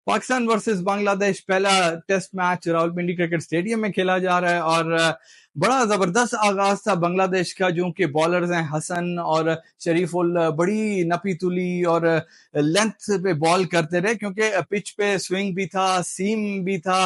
Pakistan versus Bangladesh पहला test match Rawalpindi cricket stadium में खेला जा रहा है और बड़ा जबरदस्त आगाज था बांग्लादेश का, जो कि बॉलर्स हैं हसन और शरीफुल बड़ी नपी तुली और लेंथ पे बॉल करते रहे, क्योंकि पिच पे स्विंग भी था, सीम भी था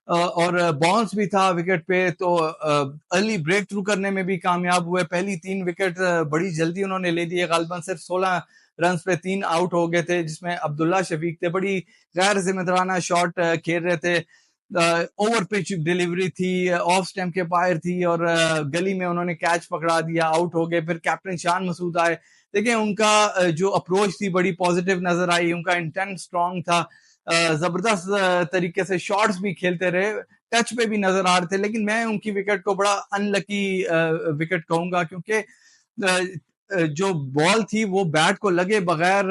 और बाउंस भी था विकेट पे। तो अर्ली ब्रेक थ्रू करने में भी कामयाब हुए। पहली 3 विकेट बड़ी जल्दी उन्होंने ले दिए, गालिबन सिर्फ 16 रन पे 3 आउट हो गए थे, जिसमें अब्दुल्ला शफीक थे, बड़ी गैर जिम्मेदाराना शॉट खेल रहे थे। ओवर पिच डिलीवरी थी, ऑफ स्टैम्प के बाहर थी और गली में उन्होंने कैच पकड़ा दिया, आउट हो गए। फिर कैप्टन शान मसूद आए, देखिए उनका जो अप्रोच थी बड़ी पॉजिटिव नजर आई, उनका इंटेंट स्ट्रांग था, जबरदस्त तरीके से शॉट्स भी खेलते रहे, टच पे भी नजर आ रहे थे। लेकिन मैं उनकी विकेट को बड़ा अनलकी विकेट कहूंगा, क्योंकि जो बॉल थी वो बैट को लगे बगैर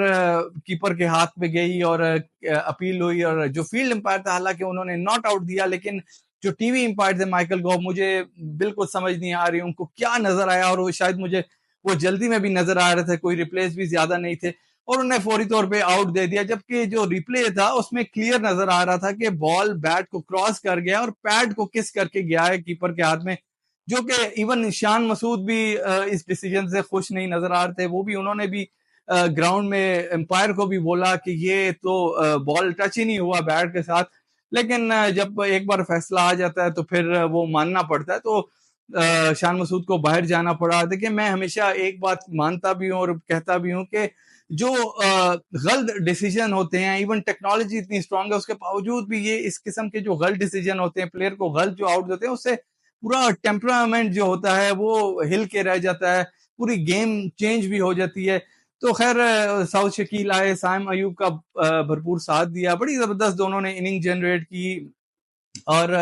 कीपर के हाथ में गई और अपील हुई। और जो फील्ड एम्पायर था, हालांकि उन्होंने नॉट आउट दिया, लेकिन जो टीवी एम्पायर थे माइकल गॉव, मुझे बिल्कुल समझ नहीं आ रही उनको क्या नजर आया, और वो शायद मुझे वो जल्दी में भी नजर आ रहे थे, कोई रिप्लेस भी ज्यादा नहीं थे, और उन्हें फौरी तौर पे आउट दे दिया। जबकि जो रिप्ले था उसमें क्लियर नजर आ रहा था कि बॉल बैट को क्रॉस कर गया और पैड को किस करके गया है कीपर के हाथ में, जो कि इवन शान मसूद भी इस डिसीजन से खुश नहीं नजर आ रहे थे। वो भी, उन्होंने भी ग्राउंड में एम्पायर को भी बोला कि ये तो बॉल टच ही नहीं हुआ बैट के साथ। लेकिन जब एक बार फैसला आ जाता है तो फिर वो मानना पड़ता है। तो शान मसूद को बाहर जाना पड़ा। देखिए, मैं हमेशा एक बात मानता भी हूँ और कहता भी हूँ कि जो गलत डिसीजन होते हैं, इवन टेक्नोलॉजी इतनी स्ट्रांग है उसके बावजूद भी, ये इस किस्म के जो गलत डिसीजन होते हैं, प्लेयर को गलत जो आउट देते हैं, उससे पूरा टेम्परामेंट जो होता है वो हिल के रह जाता है, पूरी गेम चेंज भी हो जाती है। तो खैर, साउथ शकील आए, साइम अयूब का भरपूर साथ दिया, बड़ी जबरदस्त दोनों ने इनिंग जनरेट की और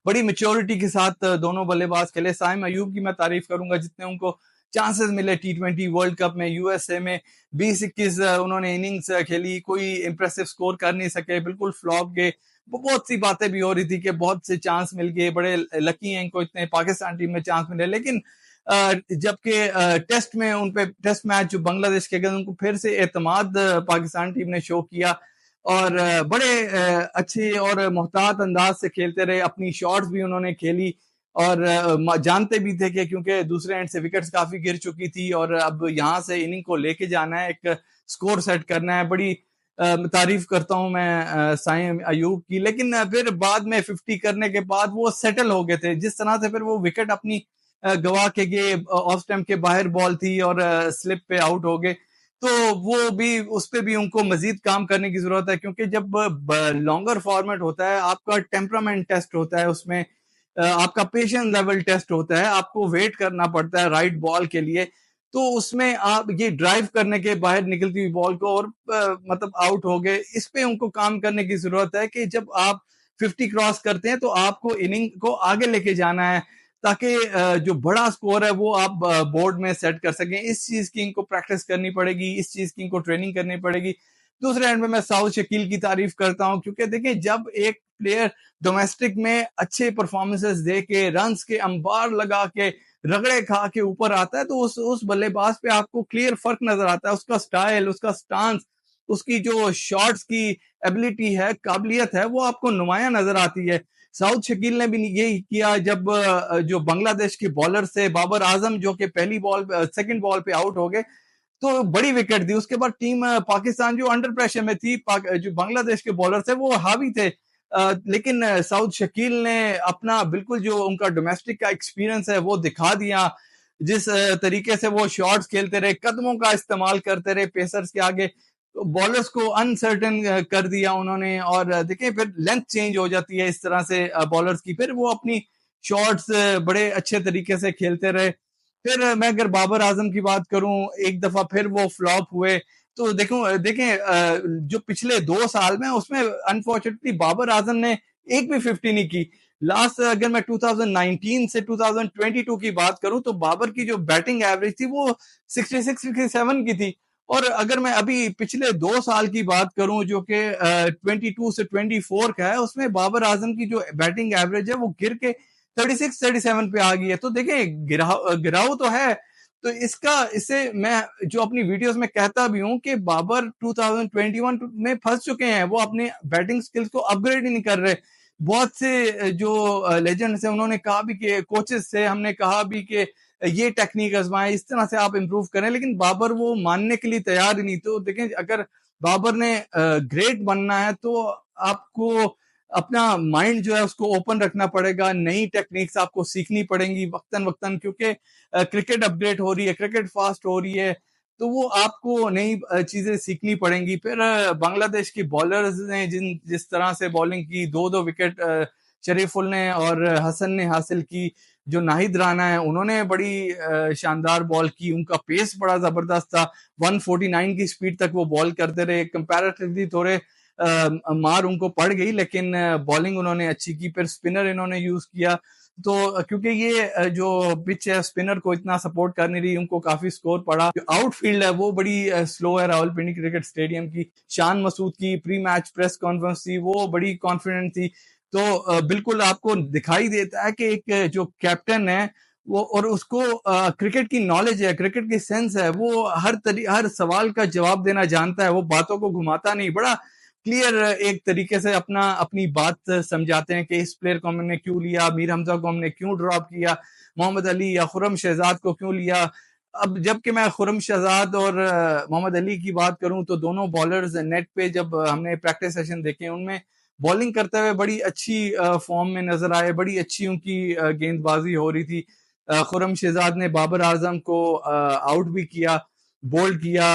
बड़ी मेच्योरिटी के साथ दोनों बल्लेबाज खेले। साइम अयूब की मैं तारीफ करूंगा, जितने उनको चांसेस मिले T20 वर्ल्ड कप में यूएसए में, 20-21 उन्होंने इनिंग्स खेली, कोई इंप्रेसिव स्कोर कर नहीं सके, बिल्कुल फ्लॉप गए। बहुत सी बातें भी हो रही थी कि बहुत से चांस मिल गए, बड़े लकी हैं इनको, इतने पाकिस्तान टीम में चांस मिले। लेकिन जबकि टेस्ट में उन पे, टेस्ट मैच जो बांग्लादेश के गए, उनको फिर से एतमाद पाकिस्तान टीम ने शो किया और बड़े अच्छे और मोहतात अंदाज से खेलते रहे, अपनी शॉट्स भी उन्होंने खेली और जानते भी थे कि क्योंकि दूसरे एंड से विकेट्स काफी गिर चुकी थी और अब यहाँ से इनिंग को लेके जाना है, एक स्कोर सेट करना है। बड़ी तारीफ करता हूं मैं साइम अयूब की। लेकिन फिर बाद में 50 करने के बाद वो सेटल हो गए थे, जिस तरह से फिर वो विकेट अपनी गवा के गए, ऑफ स्टैम्प के बाहर बॉल थी और स्लिप पे आउट हो गए। तो वो भी, उस पर भी उनको मजीद काम करने की जरूरत है, क्योंकि जब लॉन्गर फॉर्मेट होता है, आपका टेम्परामेंट टेस्ट होता है, उसमें आपका पेशेंस लेवल टेस्ट होता है, आपको वेट करना पड़ता है राइट बॉल के लिए। तो उसमें आप ये ड्राइव करने के बाहर निकलती हुई बॉल को और मतलब आउट हो गए, इस पे उनको काम करने की जरूरत है कि जब आप 50 क्रॉस करते हैं तो आपको इनिंग को आगे लेके जाना है, ताकि जो बड़ा स्कोर है वो आप बोर्ड में सेट कर सकें। इस चीज की इनको प्रैक्टिस करनी पड़ेगी, इस चीज की इनको ट्रेनिंग करनी पड़ेगी। दूसरे एंड में मैं साउथ शकील की तारीफ करता हूं, क्योंकि देखिए, जब एक प्लेयर डोमेस्टिक में अच्छे परफॉर्मेंसेस दे के, रन्स के अंबार लगा के, रगड़े खा के ऊपर आता है, तो उस बल्लेबाज पे आपको क्लियर फर्क नजर आता है। उसका स्टाइल, उसका स्टांस, उसकी जो शॉट्स की एबिलिटी है, काबिलियत है, वो आपको नुमाया नजर आती है। साउथ शकील ने भी यही किया जब जो बांग्लादेश के बॉलर से बाबर आजम, जो कि पहली बॉल, सेकंड बॉल पे आउट हो गए, तो बड़ी विकेट दी। उसके बाद टीम पाकिस्तान जो अंडर प्रेशर में थी, जो बांग्लादेश के बॉलर थे वो हावी थे, लेकिन साउथ शकील ने अपना बिल्कुल जो उनका डोमेस्टिक का एक्सपीरियंस है वो दिखा दिया। जिस तरीके से वो शॉट्स खेलते रहे, कदमों का इस्तेमाल करते रहे पेसर्स के आगे, तो बॉलर्स को अनसर्टन कर दिया उन्होंने। और देखिए, फिर लेंथ चेंज हो जाती है इस तरह से बॉलर्स की, फिर वो अपनी शॉट्स बड़े अच्छे तरीके से खेलते रहे। फिर मैं अगर बाबर आजम की बात करूं, एक दफा फिर वो फ्लॉप हुए। तो देखो, देखें, जो पिछले 2 साल में, उसमें अनफॉर्चुनेटली बाबर आजम ने एक भी 50 नहीं की। लास्ट अगर मैं 2019 से 2022 की बात करूं, तो बाबर की जो बैटिंग एवरेज थी वो 66-67 की थी। और अगर मैं अभी पिछले 2 साल की बात करूं, जो कि 22 से 24 का है, उसमें बाबर आजम की जो बैटिंग एवरेज है वो गिर के 36-37 पे आ गई है। तो देखिए, गिराव गिराव तो है, तो इससे मैं जो अपनी वीडियोस में कहता भी हूं कि बाबर 2021 में फंस चुके हैं, वो अपने बैटिंग स्किल्स को अपग्रेड ही नहीं कर रहे। बहुत से जो लेजेंड्स हैं उन्होंने कहा भी कि कोचेस से हमने कहा भी कि ये टेक्निक आजमाएं, इस तरह से आप इंप्रूव करें, लेकिन बाबर वो मानने के लिए तैयार ही नहीं। तो देखें, अगर बाबर ने ग्रेट बनना है तो आपको अपना माइंड जो है उसको ओपन रखना पड़ेगा, नई टेक्निक्स आपको सीखनी पड़ेंगी वक्तन वक्तन, क्योंकि क्रिकेट अपग्रेड हो रही है, क्रिकेट फास्ट हो रही है, तो वो आपको नई चीजें सीखनी पड़ेंगी। फिर बांग्लादेश की बॉलर्स ने जिस तरह से बॉलिंग की, 2-2 विकेट शरीफुल ने और हसन ने हासिल की। जो नाहिद राना है उन्होंने बड़ी शानदार बॉल की, उनका पेस बड़ा जबरदस्त था, 149 की स्पीड तक वो बॉल करते रहे। कंपैरेटिवली थोड़े मार उनको पड़ गई, लेकिन बॉलिंग उन्होंने अच्छी की। फिर स्पिनर इन्होंने यूज किया, तो क्योंकि ये जो पिच है स्पिनर को इतना सपोर्ट कर नहीं रही, उनको काफी स्कोर पड़ा। जो आउटफील्ड है वो बड़ी स्लो है रावलपिंडी क्रिकेट स्टेडियम की। शान मसूद की प्री मैच प्रेस कॉन्फ्रेंस थी, वो बड़ी कॉन्फिडेंट थी। तो बिल्कुल आपको दिखाई देता है कि एक जो कैप्टन है वो, और उसको क्रिकेट की नॉलेज है, क्रिकेट की सेंस है, वो हर सवाल का जवाब देना जानता है, वो बातों को घुमाता नहीं, बड़ा क्लियर एक तरीके से अपनी बात समझाते हैं कि इस प्लेयर को हमने क्यों लिया, मीर हमजा को हमने क्यों ड्रॉप किया, मोहम्मद अली या खुरम शहजाद को क्यों लिया। अब जबकि मैं खुरम शहजाद और मोहम्मद अली की बात करूं तो दोनों बॉलर्स नेट पे जब हमने प्रैक्टिस सेशन देखे, उनमें बॉलिंग करते हुए बड़ी अच्छी फॉर्म में नजर आए, बड़ी अच्छी उनकी गेंदबाजी हो रही थी। खुरम शहजाद ने बाबर आजम को आउट भी किया, बोल्ड किया।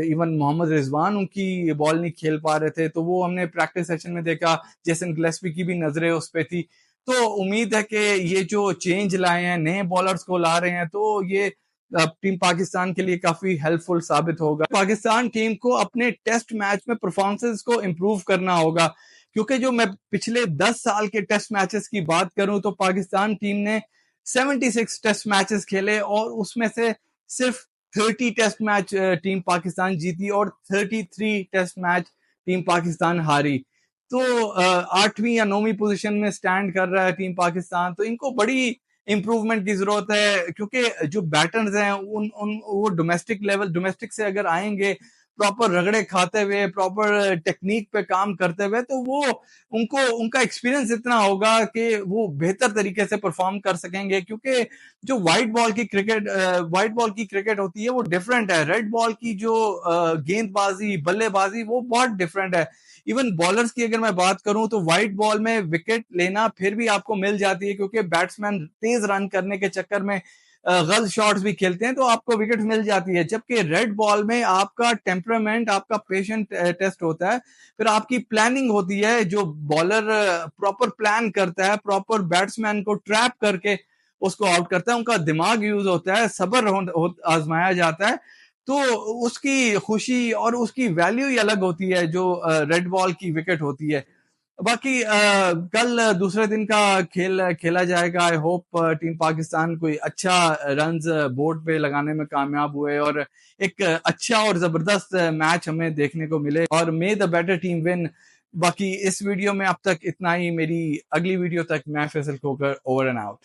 इवन मोहम्मद रिजवान उनकी बॉल नहीं खेल पा रहे थे, तो वो हमने प्रैक्टिस सेशन में देखा। जेसन गिलेस्पी की भी नजरें उस पे थी। तो उम्मीद है कि ये जो चेंज लाए हैं, नए बॉलर्स को ला रहे हैं, तो ये टीम पाकिस्तान के लिए काफी हेल्पफुल साबित होगा। पाकिस्तान टीम को अपने टेस्ट मैच में परफॉर्मेंसेस को इम्प्रूव करना होगा, क्योंकि जो मैं पिछले 10 साल के टेस्ट मैचेस की बात करूं तो पाकिस्तान टीम ने 76 टेस्ट मैचेस खेले और उसमें से सिर्फ 30 टेस्ट मैच टीम पाकिस्तान जीती और 33 टेस्ट मैच टीम पाकिस्तान हारी। तो 8वीं या 9वीं पोजीशन में स्टैंड कर रहा है टीम पाकिस्तान। तो इनको बड़ी इंप्रूवमेंट की जरूरत है, क्योंकि जो बैटर्स हैं वो डोमेस्टिक से अगर आएंगे प्रॉपर रगड़े खाते हुए, प्रॉपर टेक्निक पे काम करते हुए, तो वो उनका एक्सपीरियंस इतना होगा कि वो बेहतर तरीके से परफॉर्म कर सकेंगे। क्योंकि जो व्हाइट बॉल की क्रिकेट होती है वो डिफरेंट है, रेड बॉल की जो गेंदबाजी, बल्लेबाजी, वो बहुत डिफरेंट है। इवन बॉलर्स की अगर मैं बात करूं तो व्हाइट बॉल में विकेट लेना फिर भी आपको मिल जाती है, क्योंकि बैट्समैन तेज रन करने के चक्कर में गलत शॉट्स भी खेलते हैं, तो आपको विकेट मिल जाती है। जबकि रेड बॉल में आपका टेम्परामेंट, आपका पेशेंट टेस्ट होता है, फिर आपकी प्लानिंग होती है। जो बॉलर प्रॉपर प्लान करता है, प्रॉपर बैट्समैन को ट्रैप करके उसको आउट करता है, उनका दिमाग यूज होता है, सब्र आजमाया जाता है, तो उसकी खुशी और उसकी वैल्यू ही अलग होती है जो रेड बॉल की विकेट होती है। बाकी कल दूसरे दिन का खेल खेला जाएगा। आई होप टीम पाकिस्तान कोई अच्छा रन्स बोर्ड पे लगाने में कामयाब हुए और एक अच्छा और जबरदस्त मैच हमें देखने को मिले, और मे द बेटर टीम विन। बाकी इस वीडियो में अब तक इतना ही। मेरी अगली वीडियो तक मैं फैसल खोकर ओवर एंड आउट।